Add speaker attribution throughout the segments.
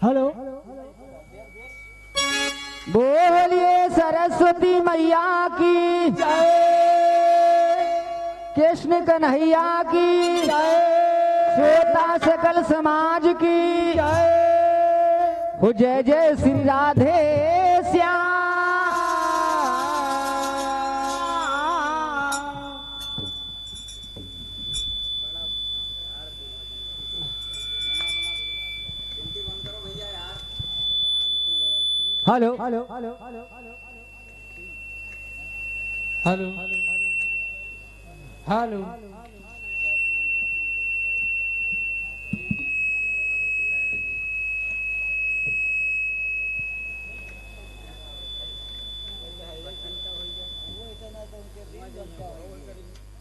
Speaker 1: Hello. बोलिए सरस्वती मैया की जय, कृष्ण कन्हैया की जय, श्वेता सकल समाज की जय हो। जय जय Shri Radhe Shyam. Hello hello hello hello hello hello.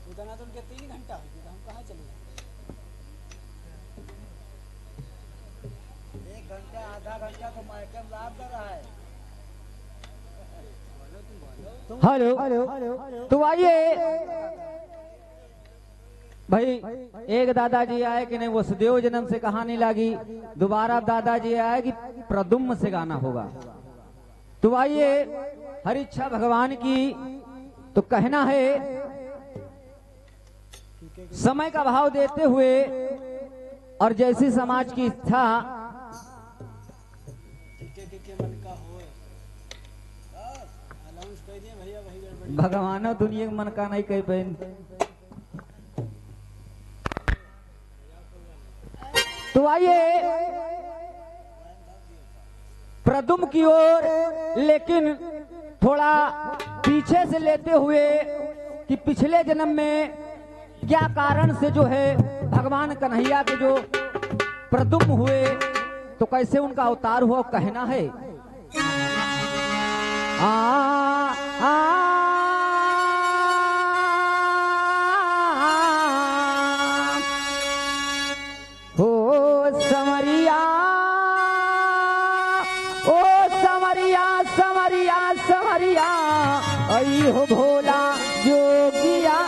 Speaker 2: उतना तो उनके 3 घंटा हो गया, हम कहाँ चले गए? 1 घंटा आधा घंटा तो माइकम लाभ दे रहा है।
Speaker 1: Hello hello. तो आइए भाई, एक दादाजी आए कि नहीं वसुदेव जन्म से कहानी लगी, दोबारा दादाजी आए कि प्रदुम्न से गाना होगा। तो आइए, हर इच्छा भगवान की। तो कहना है समय का भाव देते हुए और जैसी समाज की इच्छा भगवान दुनिया के मन का नहीं कह पाए। तो आइए प्रदुम्न की ओर, लेकिन थोड़ा पीछे से लेते हुए कि पिछले जन्म में क्या कारण से जो है भगवान कन्हैया के जो प्रदुम्न हुए, तो कैसे उनका अवतार हुआ कहना है। हो समरिया, ओ समरिया समरिया समरिया, आई हो भोला जोगिया।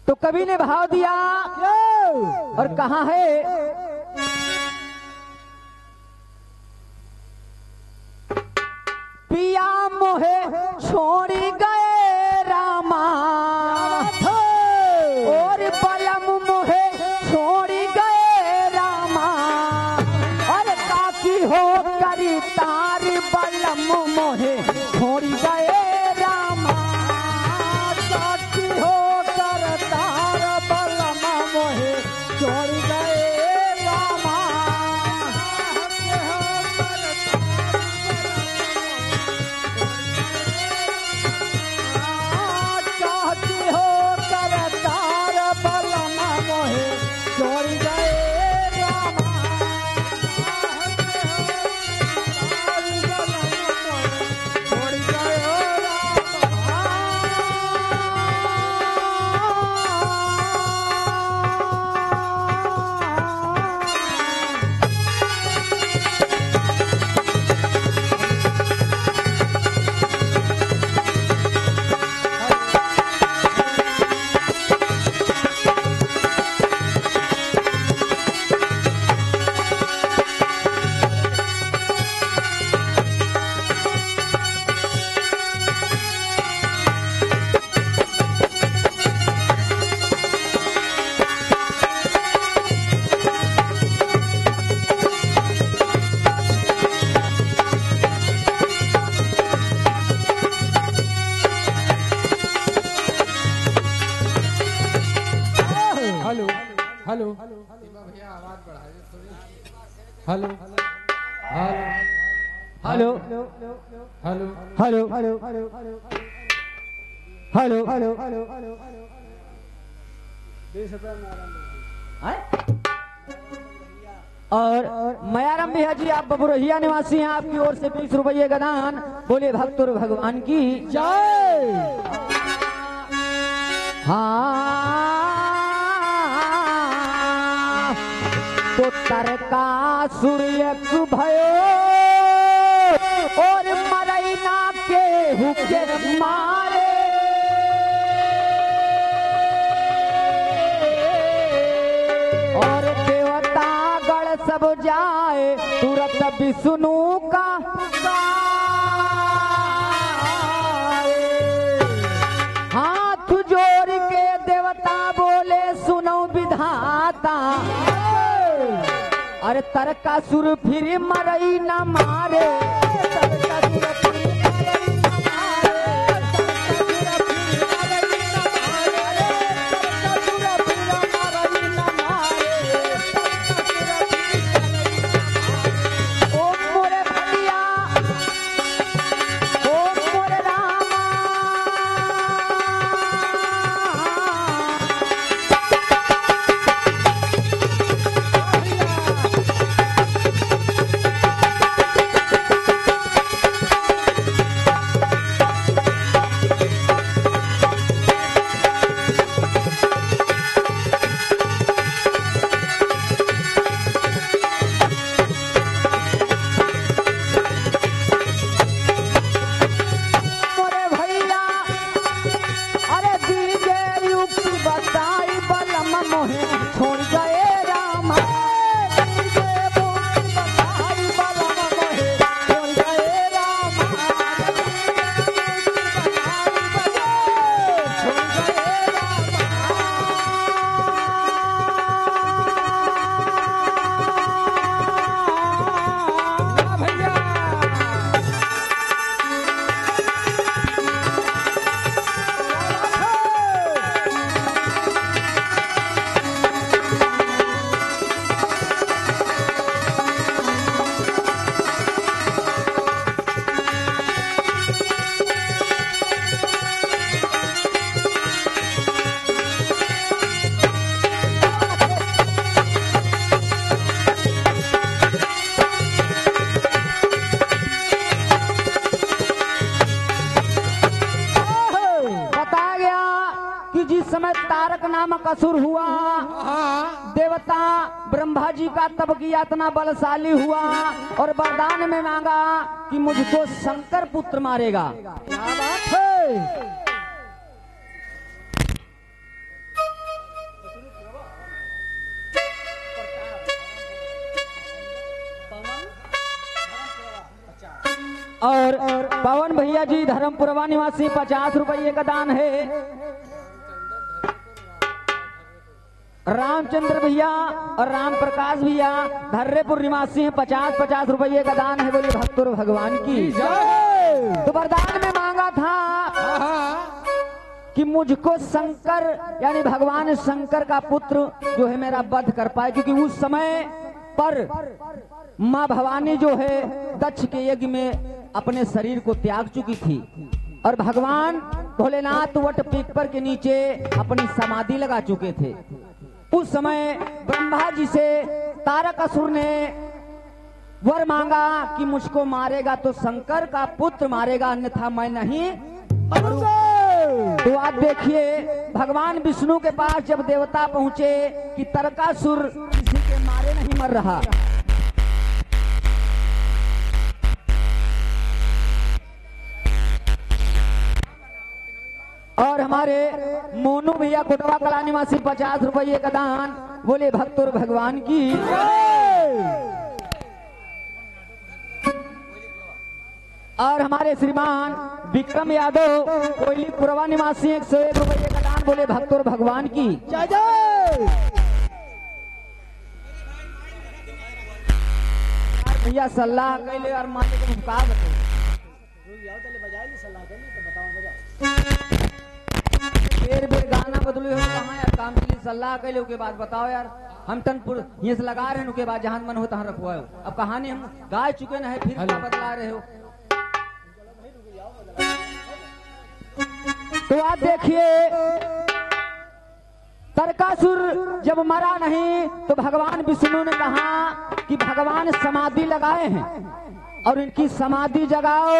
Speaker 1: तो कवि ने भाव दिया और कहा है पिया मोहे छोड़ी गए रामा, और बलम मोहे छोड़ी गए रामा, और काकी हो करी तार बलम मोहे छोड़ी गए रामा, काकी हो कर तार बलम मोहे छोड़ी गए रामा। काकी हो कर तार बलम मोहे छोड़ी गए रामा। छोड़ी गए हेलो हेलो
Speaker 3: भैया आवाज बढ़ाइए थोड़ी।
Speaker 1: Hello hello hello hello hello hello hello hello.
Speaker 2: 20 रुपया में
Speaker 1: और मयाराम भैया जी, आप बबुरहिया निवासी हैं, आपकी ओर से 20 रुपये का दान। बोले भक्त और भगवान की जय। हाँ तो तरका सूर्य भयो और मरैना के हुके मारे और देवता गण सब जाए तुरंत विष्णु का हाथ जोड़ के देवता बोले सुनो विधाता अरे तारकासुर फिर मरई न मारे तारकासुर फिर मरई न मारे, तारकासुर फिर मरई न मारे, तारकासुर फिर मरई न मारे। ओम मोरे भैया ओम मोरे रामा तारक नामक असुर हुआ देवता ब्रह्मा जी का तब किया इतना बलशाली हुआ और वरदान में मांगा कि मुझको शंकर पुत्र मारेगा। क्या बात है। और पवन भैया जी धर्मपुरवा निवासी 50 रुपये का दान है। रामचंद्र भैया और राम प्रकाश भैया धर्रेपुर निवासी हैं 50-50 रुपये का दान है। बोलिए भक्तों भगवान की तो वरदान में मांगा था कि मुझको शंकर यानी भगवान शंकर का पुत्र जो है मेरा वध कर पाए, क्योंकि उस समय पर माँ भवानी जो है दक्ष के यज्ञ में अपने शरीर को त्याग चुकी थी और भगवान भोलेनाथ वट पीपर के नीचे अपनी समाधि लगा चुके थे। उस समय ब्रह्मा जी से तारकासुर ने वर मांगा कि मुझको मारेगा तो शंकर का पुत्र मारेगा, अन्यथा मैं नहीं मरूंगा। तो आप देखिए भगवान विष्णु के पास जब देवता पहुंचे कि तारकासुर किसी के मारे नहीं मर रहा। और हमारे मोनू भैया कोटवा कला निवासी 50 रुपये का दान। बोले भक्तों भगवान की। और हमारे श्रीमान विक्रम यादव कोयली पुरवा निवासी 101 रुपये का दान। बोले भक्तों भगवान की। भैया सलाह कैले और मालिक को का बेर गाना बदलो कहाँ यार काम के लिए सलाह कैले के बाद बताओ यार। हम तनपुर ये से लगा रहे हैं के बाद जहां मन हो तहां रखवाओ। अब कहानी हम गा चुके न है फिर क्या बदला रहे हो। तो आप देखिए तारकासुर जब मरा नहीं तो भगवान विष्णु ने कहा कि भगवान समाधि लगाए हैं और इनकी समाधि जगाओ,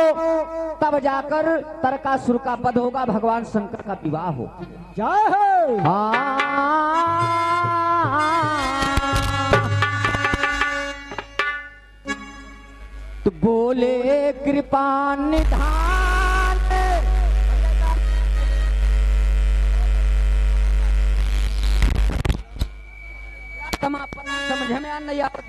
Speaker 1: तब जाकर तारकासुर का वध होगा, भगवान शंकर का विवाह हो। जय हो। तो बोले कृपा निधान, समझ में आ नहीं आता।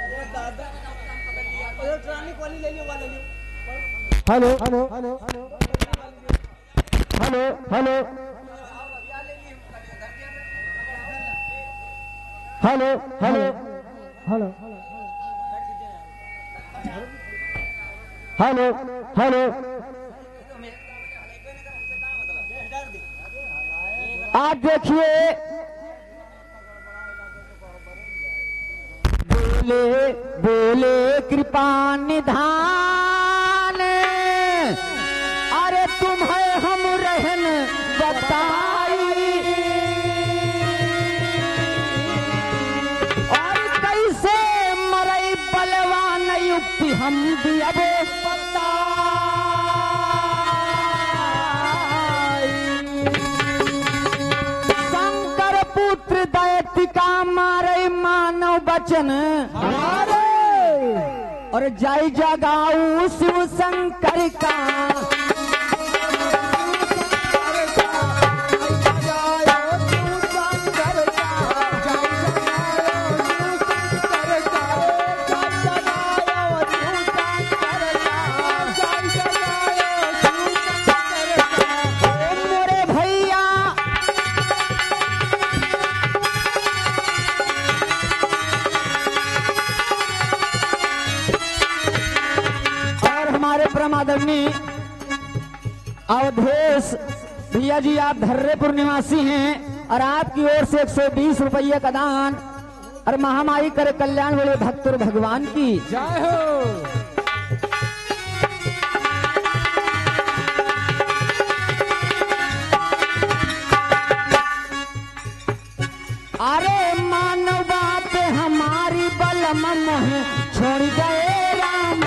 Speaker 2: अरे दादा इलेक्ट्रॉनिक वाली ले लियो, वाला ले लियो।
Speaker 1: Hello hello hello hello hello hello hello hello hello hello आप देखिए, बोले बोले कृपा निधान, अरे तुम्हें हम रहन बताई, और कैसे मरई बलवान युक्ति हम भी अब शंकर पुत्र दैत्य का मारे मानव बचन हमारे, और जय जगाऊ शिव शंकर का, आदरणीय अवधेश भैया जी, आप धर्रेपुर निवासी हैं और आपकी ओर से 120 रुपये का दान, और महामाई करे कल्याण वाले भक्त और भगवान की
Speaker 3: जय हो।
Speaker 1: अरे मानव बात हमारी बलम मोह छोड़ गए राम,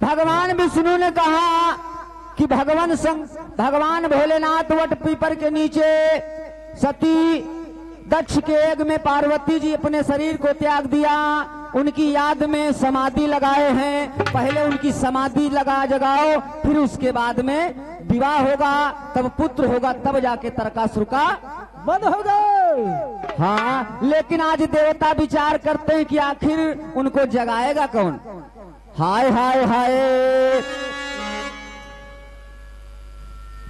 Speaker 1: भगवान विष्णु ने कहा कि भगवान भोलेनाथ वट पीपर के नीचे सती दक्ष के यज्ञ में पार्वती जी अपने शरीर को त्याग दिया, उनकी याद में समाधि लगाए हैं। पहले उनकी समाधि जगाओ, फिर उसके बाद में विवाह होगा, तब पुत्र होगा, तब जाके तरकासुर का वध होगा। हाँ, लेकिन आज देवता विचार करते हैं कि आखिर उनको जगाएगा कौन। हाय हाय हाय,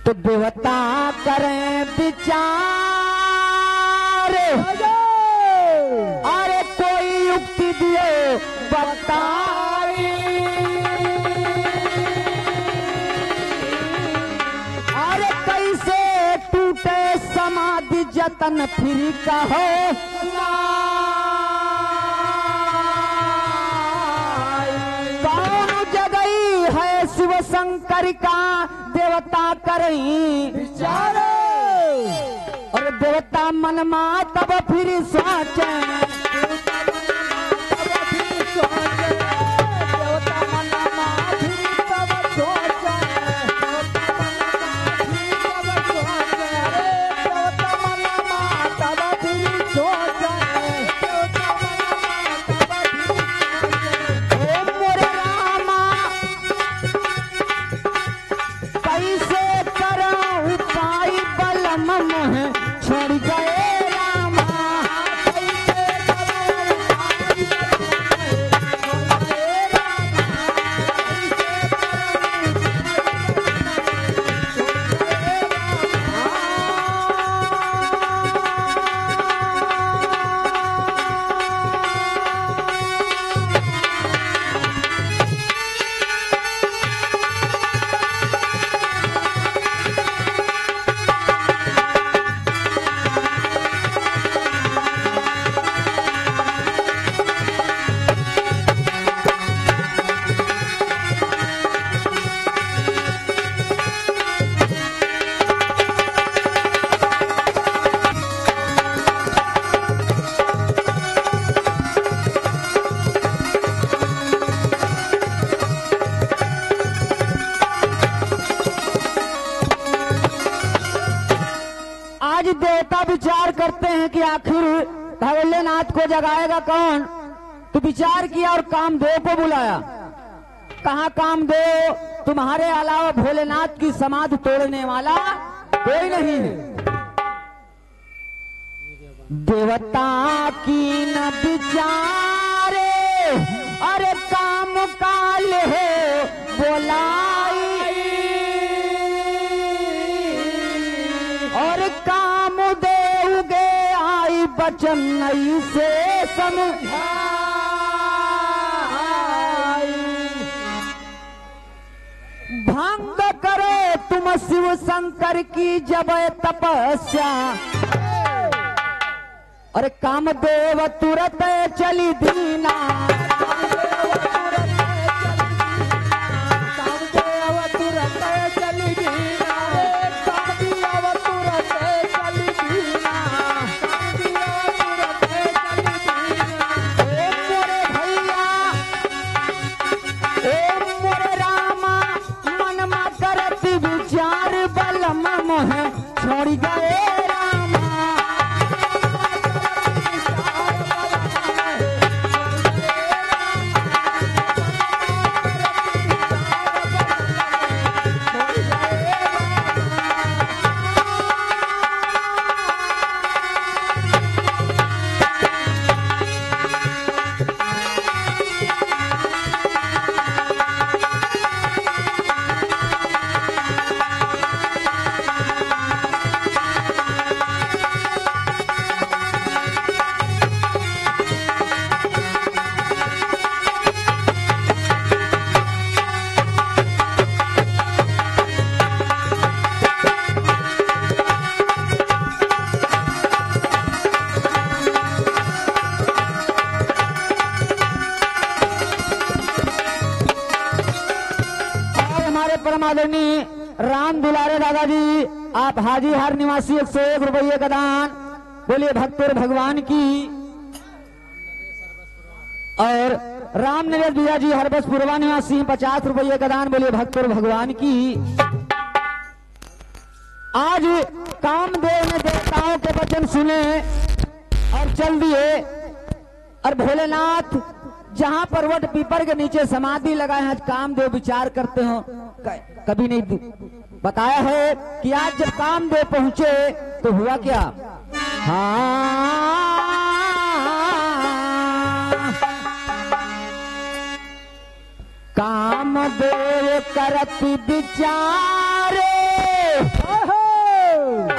Speaker 1: तो देवता करें विचार, अरे कोई युक्ति दिए बताई, अरे कैसे टूटे समाधि जतन फिर कहो, शिव शंकर का देवता करई विचार, और देवता मन मा तब फिर सोचे, देवता मन मा फिर तब सोचे, देवता मन मा तब फिर सोचे, कैसे करो उपाय बलम मोह छोड़ गए रामा, कैसे करो देवता विचार करते हैं कि आखिर भोलेनाथ को जगाएगा कौन। तो विचार किया और कामदेव को बुलाया। कहा कामदेव, तुम्हारे अलावा भोलेनाथ की समाधि तोड़ने वाला कोई नहीं है। देवता की न विचारे अरे काम काल है बोलाई, और कामदेव गे आई बचन नई से समझाई। भंग करो तुम शिव शंकर की जब तपस्या, अरे कामदेव तुरंत चली दीना। कामदेव तुरंत चली दीना, कामदेव तुरंत चली दीना, कामदेव तुरंत चली दीना। ओ मोरे भैया, ओ मोरे रामा, मन मा करत विचार बलम मोह छोड़ गए रामा। आदरणीय राम दुलारे दादाजी, आप हाजी हर निवासी 101 रुपये का दान। बोलिए भक्तों भगवान की। और राम नरेश भैया जी हरबसपुरवा निवासी 50 रुपये का दान। बोलिए भक्तों भगवान की। आज कामदेव ने देवताओं के वचन सुने और चल दिए, और भोलेनाथ जहां पर्वत पीपर के नीचे समाधि लगाए हैं, आज कामदेव विचार करते हो। कभी नहीं बताया है कि आज जब कामदेव पहुंचे तो हुआ क्या। हाँ, कामदेव करत विचारे,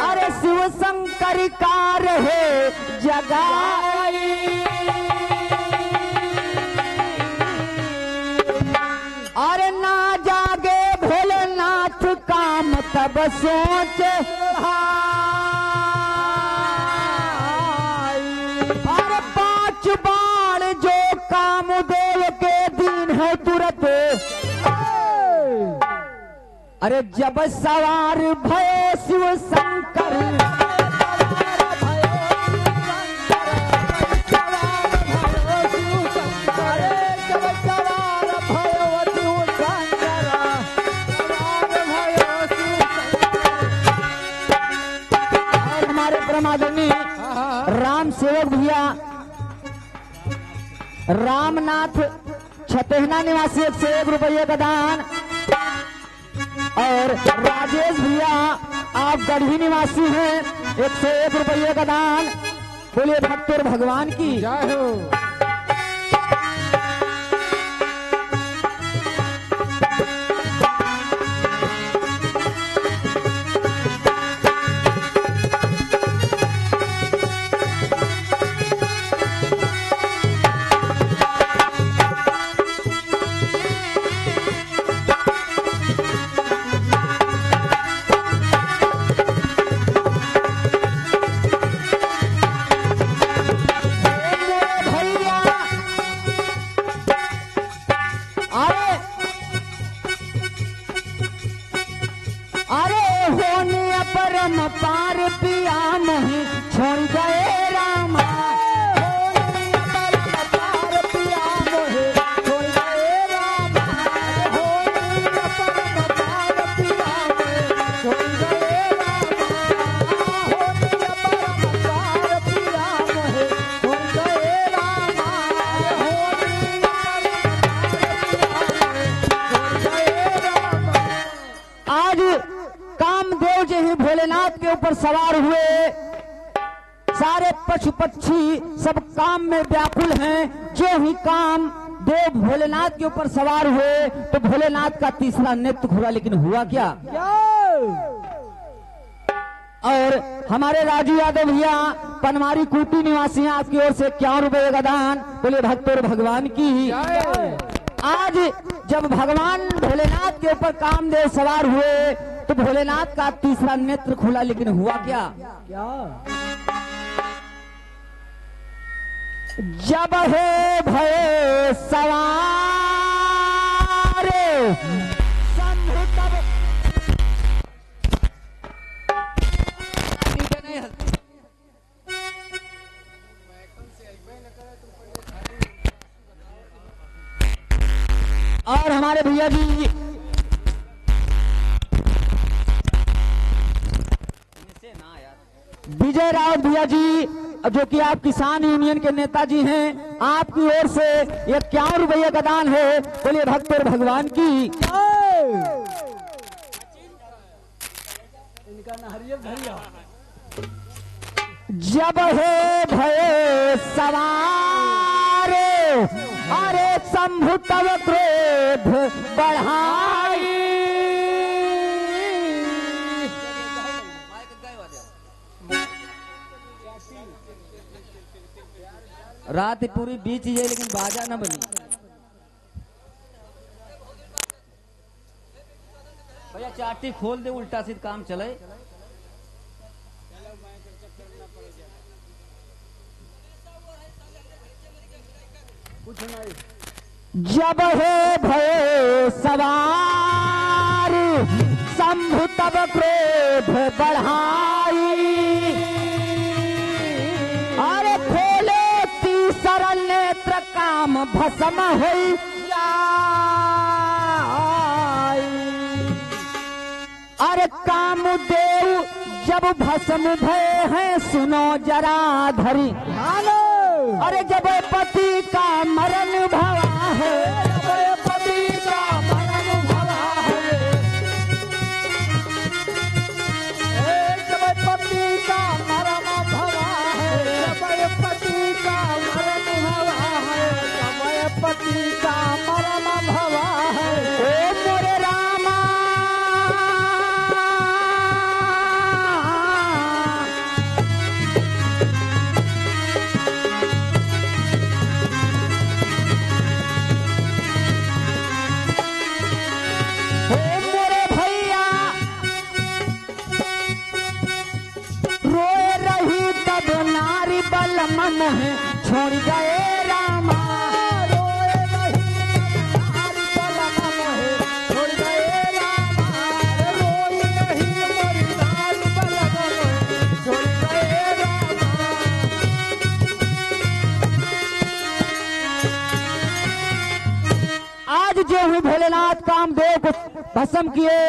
Speaker 1: अरे शिव शंकर कार है जगाई। अरे ना जागे भोलेनाथ काम तब सोच, अरे 5 बाण जो कामदेव के दिन है तुरंत, अरे जब सवार भय शिव शंकर, राम सेवक भैया रामनाथ छतेहना निवासी 101 रुपये का दान। और राजेश भैया आप गढ़ी निवासी हैं 101 रुपये का दान। बोलिए भक्तों भगवान की
Speaker 3: जय हो। पार पिया मोहि छोड़ गए रामा। पार पिया मोहि छोड़ गए रामा। पार पिया मोहि छोड़ गए रामा।
Speaker 1: भोलेनाथ के ऊपर सवार हुए। सारे पशु पक्षी सब काम में व्याकुल हैं। जो ही काम देव भोलेनाथ के ऊपर सवार हुए तो भोलेनाथ का तीसरा नेत्र खुला, लेकिन हुआ क्या? और हमारे राजू यादव भैया पनवारी कुटी निवासी आपकी ओर से 51 रुपये का दान। बोले भक्त और भगवान की। आज जब भगवान भोलेनाथ के ऊपर कामदेव सवार हुए तो भोलेनाथ का तीसरा नेत्र खुला, लेकिन हुआ क्या? जब है भय सवार शंभु तब और हमारे भैया जी विजय राउत भैया जी, जो कि आप किसान यूनियन के नेताजी हैं, आपकी ओर से 51 रुपये का दान है। बोलिए भक्त और भगवान की।
Speaker 2: इनका नारियल धरिया।
Speaker 1: जब है भय सवार अरे शंभु तब क्रोध बढ़ाई। रात पूरी बीच जाए लेकिन बाजा न बनी। भैया चाटी खोल दे, उल्टा सीध काम चले। जब है भय सवार शंभु तब क्रोध बढ़ाई। अरे खोले तीसरा नेत्र काम भस्म हुई अरे कामदेव जब भस्म भय है सुनो जरा धरी। अरे जब पति का मरण भवा है, जब पति का मरण भवा है, जब पति का मरण भवा है, जब पति का मरण भवा है, जब पति का मरण भवा है। ओ मोरे रामा मन है छोड़ गए रामा। रोए नहीं नारी बल मन है छोड़ गए रामा। रोए नहीं नारी बल मन है छोड़ गए रामा। आज जो ही भोलेनाथ कामदेव को भस्म किए,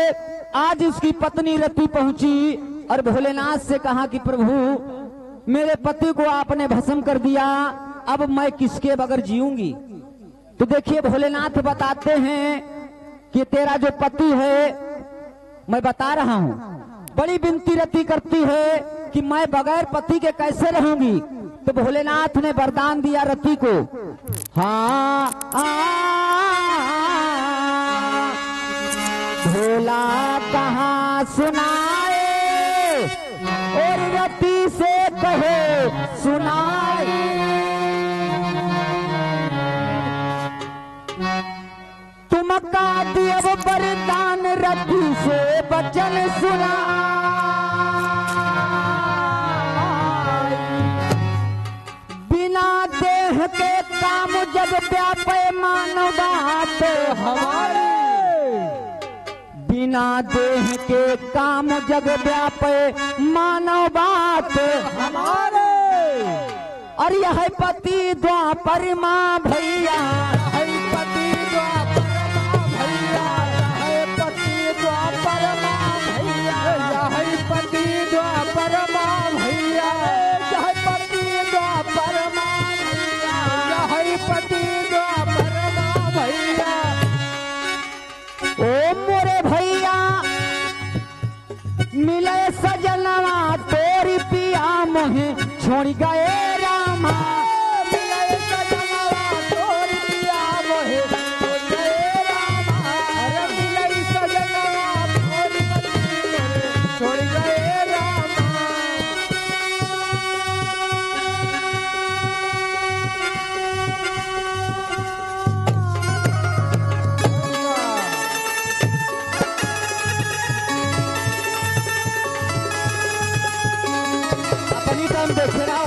Speaker 1: आज उसकी पत्नी रति पहुंची और भोलेनाथ से कहा कि प्रभु मेरे पति को आपने भस्म कर दिया, अब मैं किसके बगैर जीऊंगी? तो देखिए भोलेनाथ बताते हैं कि तेरा जो पति है, मैं बता रहा हूं, बड़ी विनती रति करती है कि मैं बगैर पति के कैसे रहूंगी। तो भोलेनाथ ने वरदान दिया रति को। हाँ भोला कहाँ सुनाए और रति से कहे सुनाए। तुम का दिया वरदान रति से बचन सुना। बिना देह के काम जग व्यापे मानव बात हमारे। बिना देह के काम जग व्यापे मानव बात हमारे। और यह पति द्वापर माँ भैया, पति द्वापर माँ भैया, पति द्वापर माँ भैया, पति द्वापर माँ भैया, पति द्वापर माँ भैया, पति द्वापर माँ भैया। ओ मोरे भैया मिले सज छोड़ गए रामा।
Speaker 3: मिलई सजनवा छोड़ दिया मोहे छोड़ गए रामा। अरे मिलई सजनवा छोड़ पति मोरे छोड़ गए रामा।
Speaker 1: अपनी टाइम देखे रहो।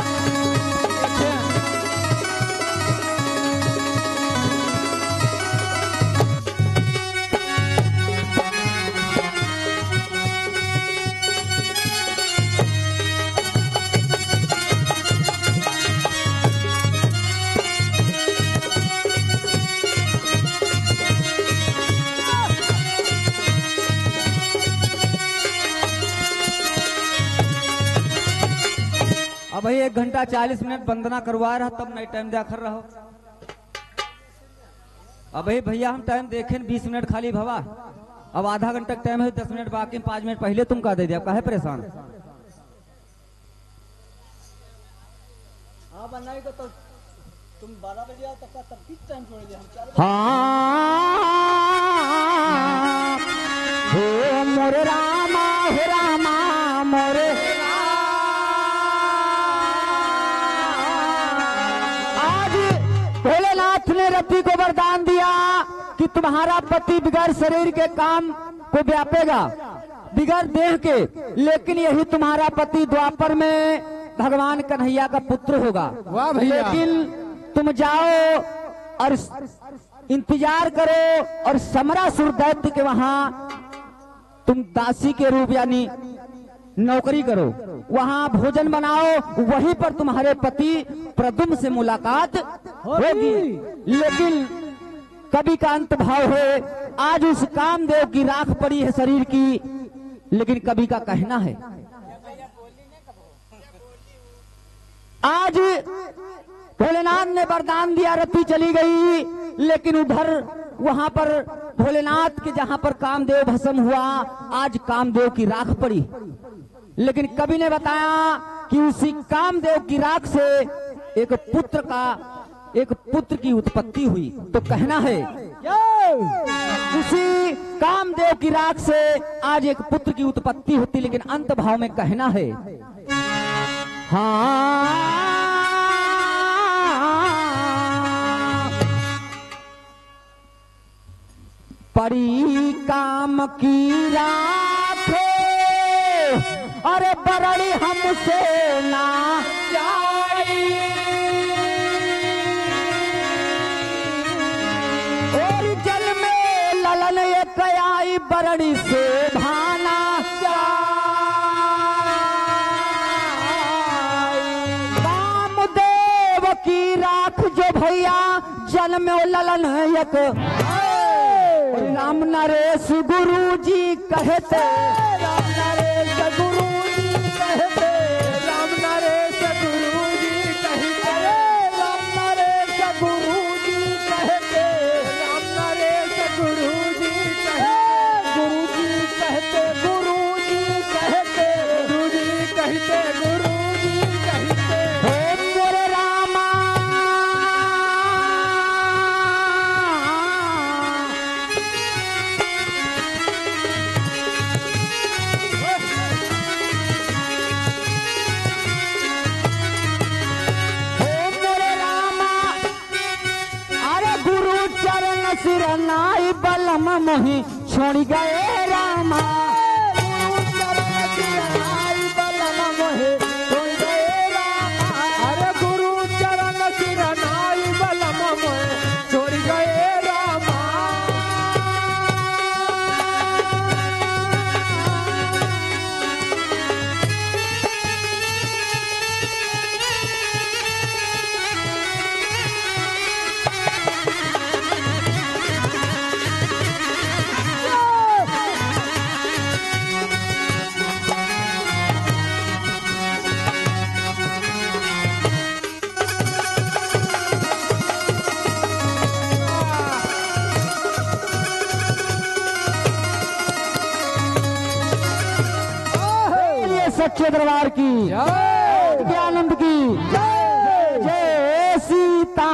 Speaker 1: अब भाई 1 घंटा 40 मिनट वंदना करवा रहा तब नहीं टाइम देखर रहो। अब भाई भैया हम टाइम देखें 20 मिनट खाली भवा। अब आधा घंटा टाइम है 10 मिनट बाकी 5 मिनट पहले तुम कह दे दिया काहे परेशान।
Speaker 2: हाँ बनाई तो तुम 12 बजे आओ तब तब किस टाइम छोड़ दिया हम 4 बजे।
Speaker 1: हाँ हो मोरे रामा हो रामा मोरे। आज भोलेनाथ ने रति को वरदान दिया कि तुम्हारा पति बिगैर शरीर के काम को व्यापेगा, बिगैर देह के, लेकिन यही तुम्हारा पति द्वापर में भगवान कन्हैया का पुत्र होगा।
Speaker 3: वाह भैया।
Speaker 1: लेकिन तुम जाओ और इंतजार करो और समरासुर दैत्य के वहां तुम दासी के रूप यानी नौकरी करो, वहां भोजन बनाओ, वहीं पर तुम्हारे पति प्रदुम्न से मुलाकात होगी। लेकिन कभी का अंत भाव है। आज उस कामदेव की राख पड़ी है शरीर की, लेकिन कभी का कहना है आज भोलेनाथ ने वरदान दिया, रति चली गई, लेकिन उधर वहां पर भोलेनाथ के जहां पर कामदेव भस्म हुआ, आज कामदेव की राख पड़ी। लेकिन कवि ने बताया कि उसी कामदेव की राख से एक पुत्र की उत्पत्ति हुई। तो कहना है उसी कामदेव की राख से आज एक पुत्र की उत्पत्ति होती, लेकिन अंत भाव में कहना है हाँ परी काम की राख अरे बरड़ी हमसे ना जाई। और जल में ललन एक आई बरड़ी से भाना कामदेव की राख जो भैया जल में ललन एक राम नरेश गुरु जी कहते,
Speaker 3: राम नरेश गुरु जी कहते, राम नरेश गुरु जी कहते, राम नरेश गुरु जी कहते, राम नरेश गुरु जी कहते, गुरु जी कहते, गुरु जी कहते, गुरु जी कहते, गुरु जी कहते।
Speaker 1: हे मोरे रामा सिरनाई बलम मोहि छोड़ गए रामा।
Speaker 3: अरे गुरु चरण सिरनाई बलम मोहि छोड़ गए रामा।
Speaker 1: सच्चे दरबार की नित्यानंद की जय जय सीता